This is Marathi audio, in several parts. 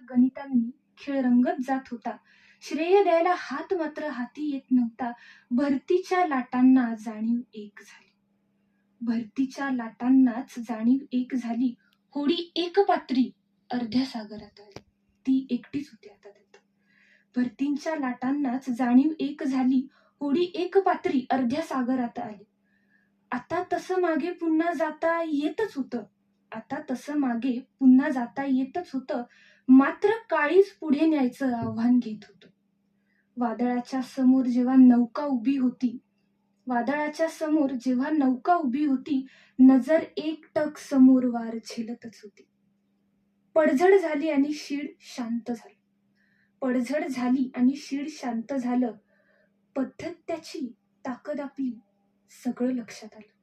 गणितांनी खेळ रंगत जात होता. श्रेय द्यायला हात मात्र हाती येत नव्हता. भरतीच्या लाटांना जाणीव एक झाली. भरतीच्या लाटांनाच जाणीव एक झाली. होडी एक पात्री अर्ध्या सागरात आली. ती एकटीच होती आता तिथं. भरतींच्या लाटांनाच जाणीव एक झाली. होडी एक पात्री अर्ध्या सागरात आली. आता तसं मागे पुन्हा जाता येतच होतं. आता तसं मागे पुन्हा जाता येतच होतं. मात्र काळीच पुढे न्यायचं आव्हान घेत होतं. वादळाच्या समोर जेव्हा नौका उभी होती, वादळाच्या समोर जेव्हा नौका उभी होती, नजर एकटक समोर वार झेलतच होती. पडझड झाली आणि शीड शांत झालं. पडझड झाली आणि शीड शांत झालं. पद्धत त्याची, ताकद आपली, सगळं लक्षात आलं.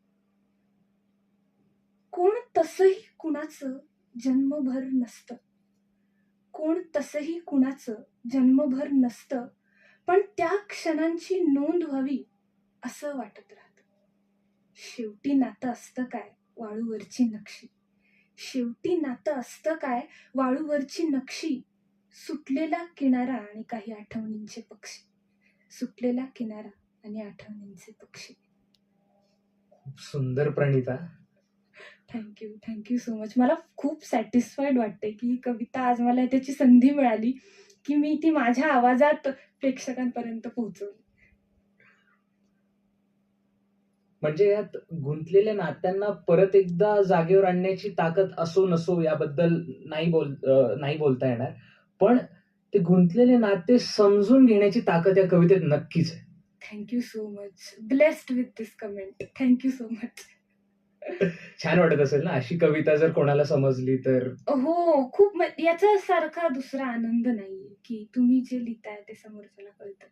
कोण तसंही कुणाचं जन्मभर नसतं. कोण तसंही कुणाचं जन्मभर नसतं. पण त्या क्षणांची नोंद व्हावी असं वाटत राहतं. शेवटी नातं असतं काय वाळूवरची नक्षी. शेवटी नातं असतं काय वाळूवरची नक्षी. सुटलेला किनारा आणि काही आठवणींचे पक्षी. सुटलेला किनारा आणि आठवणींचे पक्षी. खूप सुंदर प्रणिता. Thank you so much. मला खूप सॅटिस्फाईड वाटते की ही कविता आज मला त्याची संधी मिळाली की मी ती माझ्या आवाजात प्रेक्षकांपर्यंत पोहोचवली. म्हणजे यात गुंतलेल्या नात्यांना परत एकदा जागेवर आणण्याची ताकद असो नसो याबद्दल नाही बोलता येणार, पण ते गुंतलेले नाते समजून घेण्याची ताकद या कवितेत नक्कीच आहे. Thank you so much. Blessed with this comment. Thank you so much. छान वाटत असेल ना अशी कविता जर कोणाला समजली तर? हो, खूप याच्यासारखा दुसरा आनंद नाहीये की तुम्ही जे लिहिताय ते समोरच्याला कळतं.